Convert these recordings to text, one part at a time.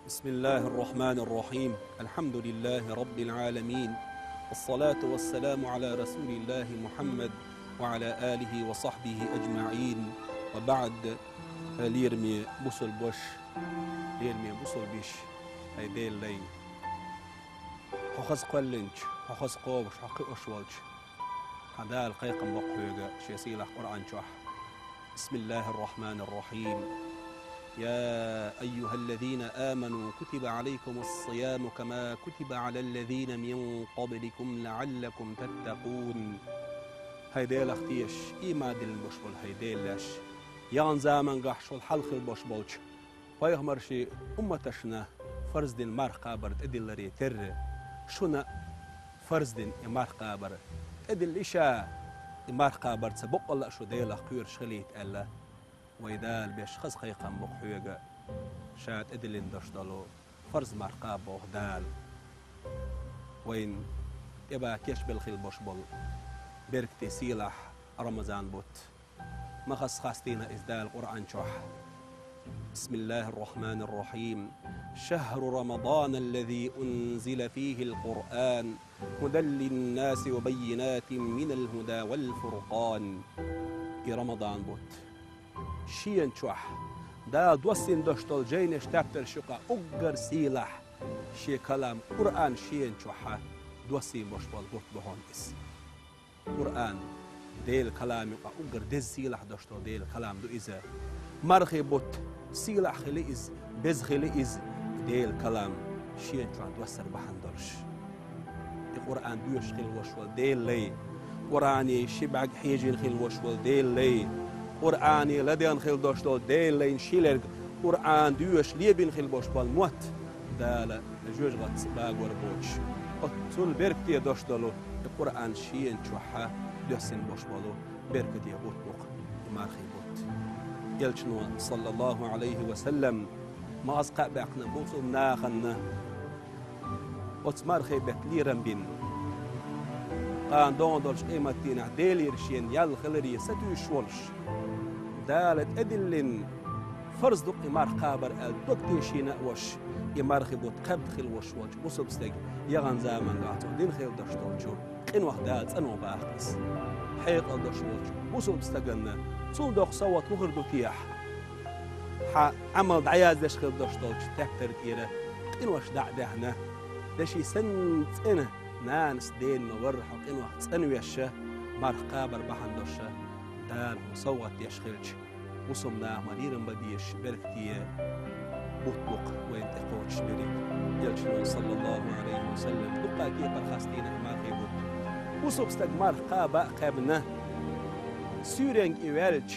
بسم الله الرحمن الرحيم. الحمد لله رب العالمين، والصلاة والسلام على رسول الله محمد وعلى آله وصحبه أجمعين. وبعد، ليرمي بوصل بوش ليرمي بوصل بيش هيدي اللي حخص قلنج حخص قوش حقيقش والج هذا القيق مقهوغة شيسيلح قرآن شح. بسم الله الرحمن الرحيم. يا أيها الذين آمنوا كتب عليكم الصيام كما كتب على الذين من قبلكم لعلكم تتقون. هيدي لختيش إيما دل بشبل هيدي لاش يان زامن قحش والحلق البشبلش ويغمر شي أمتشنا فرز دين مرقابر تدل ريتر شنا فرز دين مرقابر تدل إشا مرقابر تسبق الله شو دي لخير شغليت ألا ويدال بيش خز خيقا مقحوغا شاد ادلين دشدلو فرز مرقاب وغدال وين يبا كيش بالخيل بشبل بركتي سيلح رمضان بوت مخص خاستينا إزدال قرآن شح. بسم الله الرحمن الرحيم. شهر رمضان الذي أنزل فيه القرآن هدى للناس وبينات من الهدى والفرقان. في رمضان بوت شين شوح دا دوسين دشتل جينش تابتر شقا أقر سيلح شي كلام قرآن شين شوحة دوسين بشبال قرط بهون اس قرآن ديل كلام يقع أقر دز سيلح دشتل ديل كلام دو إزا مرخي بوت سيلح خلي إز بز خلي إز ديل كلام شين شوح دوسر بحندرش القرآن دوش خل وشوال ديل لي قرآني شبعك حيجين خل وشوال ديل لي قرآني لديان خيل دوشتو ديل لين شيلرغ قرآن دوش ليبين خيل بوشبال موت دالا جوج غت باغور بوش اتول بركتي دوشتلو القرآن شين شوحا دوسين بوشبالو بركتي بوت بوق مارخي بوت يلشنو صلى الله عليه وسلم ما أسقع بأقنا بوصل ناخن وتمارخي بكليرن بين قان دون دولش قيمتين ديل يرشين يال خلري ستوش ولش دالت أدلين فرز دق إمار قابر الدكتين شينا وش إمار خبوت قبض خل وش وش وصب ستق يغان زامن قاطو دين خيل دشتوجو قين وحدات أنو باختس حيق الدشتوج وصب ستقنا صول دوق صوت مهر دوتيح عمل دعياز دش خيل دشتوج تحتر تيرا قين وش دعنا دشي سنت إنه نانس دين نورح قين وحد سنويشه مار قابر بحن دشه دال مصوت يشخلش وصمنا مديرن بديش بركتيه بوتبوق وين تقوتش بريد يلشنون صلى الله عليه وسلم دقا كيبر خاستينه ما خيبوت وصب استجمار قابا قابنا سورين إيوالج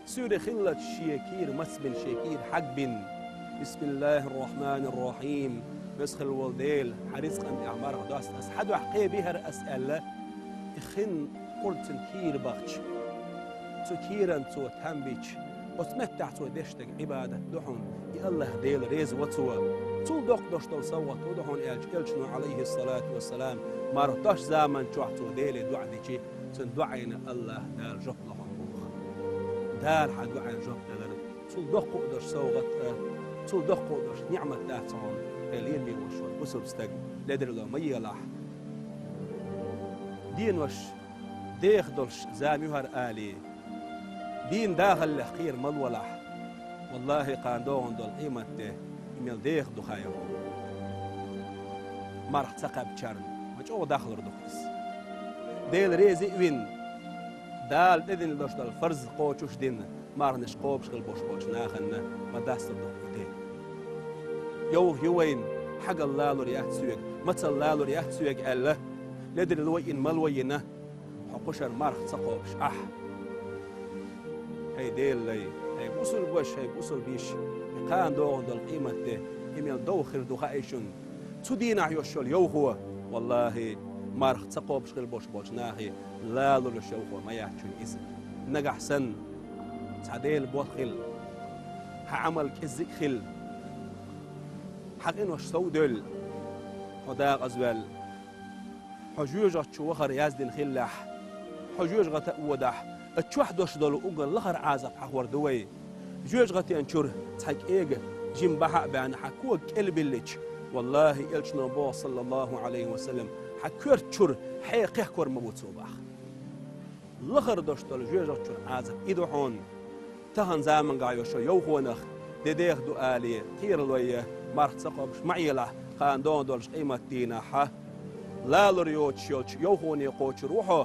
سوري خلت شيكير مسبن شيكير حقبن. بسم الله الرحمن الرحيم. مسخ الولديل حريص قند أعمار غداس أسحد وحقي بها أسأله إخن قلت كير بغش تكيرا تو تنبيش وتمتع تو دشتك عبادة دحون يا الله ديل ريز وتوا تو دق دشتل صوت ودحون إلشنو عليه الصلاة والسلام ما رتاش زمن تو ديل دعديشي تندعين الله دال جب لهم بوخ دال حد دعين جب دال تو دق دش صوت تو دق دش نعمة تاعتهم اللي مي وشوت وسب استق لدر له ميلاح دين وش ديخ دلش زاميهر آلي دين داخل لخير ملولح والله قاندون دول قيمته يميل ديخ دخايو مرح تقب تشارن وجو داخل ردخس ديل ريزي وين دال دين دوش دال فرز قوچوش دين مارنش قوبش خل بوش بوش ناخن ما داست دخ يوين حق الله لو رياح سويق مثل الله لو رياح سويق الله لدر الوين ملوينه حقوشر مرخ تقوبش هي ديل لي هي بوصل بوش هي بوصل بيش قان دون دول قيمته يميل دوخر دخايشون تدين عيوشل يوهو والله مرخ تقوبش غير بوش بوش ناهي لا لولو شوهو ما يحشون إذن نجح سن تعديل بوخل حعمل كزك خل حقين وش سودل حداق أزوال حجوجة شوخر يازدن خلح حجوجة تأودح اتشوح دوش دولو أقل لخر عازق حور دوي جوج غتي أنشور تحك إيجا جيم بحق بان حكوك البلج والله إلش نبو صلى الله عليه وسلم حكور شر حقيقة كور مبوت صباح لخر داشتال جوجا شر عازب إدو حون تهان زامن قايوشو يوخونخ ديديخ دو آلية خير الوية مارخ سقوبش معيلة خان دون دولش قيمة دينا حا لا لريوت شيلش يوخوني قوش روحو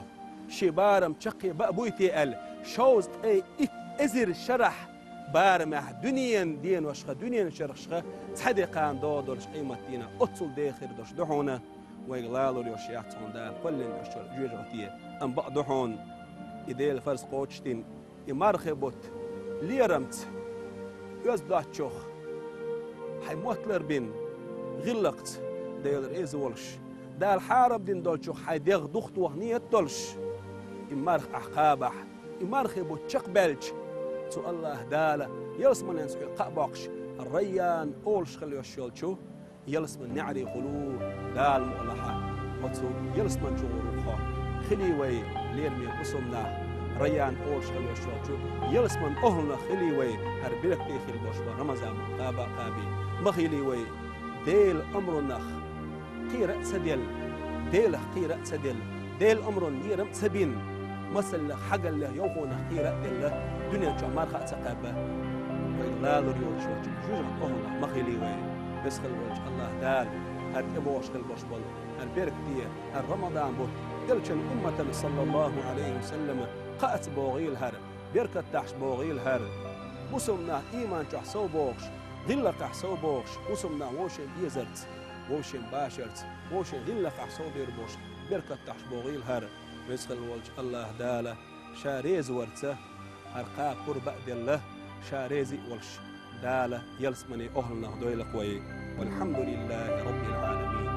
شبارم شقي بأبويتي ال شوز اي ازر شرح بارمح دنيا دين وشخه دنيا شرخشخه تحدي قان دودرش قيمة دينا أتصل داخل دوش دحونا ويغلالو ريوش يحتون دار كل نشر جوجغتيه أم بقدحون إديل فرس قوتشتين إمارخبوت ليرمت يزدات شوخ حي موتلر بين غلقت ديل رئيز ولش دال حارب دين دولشوخ حي ديغ دخت وهنية دولش إمارخ أحقابح إمارخبوت شقبلش تو الله داله يلسمن ينسحي قابقش الريان أولش خلي وشيلشو يلسمن نعري خلو دال مؤلحة وتو يلسمن جغروخا خليوي ليرمي قسمنا ريان أولش خلي وشيلشو يلسمن أهلنا خليوي هربيرك تيخيل بوشبا رمزان قابا قابي مخيليوي ديل أمر النخ قيرة سديل ديل قيرة سديل ديل أمر يرم سبين مثل حق الله يوخونا قيرة إلا دنيا جمار خاص قابه وإغلال ريوش وجوج أهلنا مخيليوي بسخل وجه الله دال هاد إبوش خلبوش بل البرك دي الرمضان بوت دلشن أمة صلى الله عليه وسلم قأت بوغيل هر بركة تحش بوغيل هر وسمنا إيمان تحسو بوغش ظل تحسو بوغش وسمنا ووشن يزرت ووشن باشرت ووشن ظل تحسو بيربوش بركة تحش بوغيل هر بسخل وجه الله دال شاريز ورته أرقا قربة دله شاريزي ولش دالة يلسمني أهلنا دويلك وي والحمد لله رب العالمين.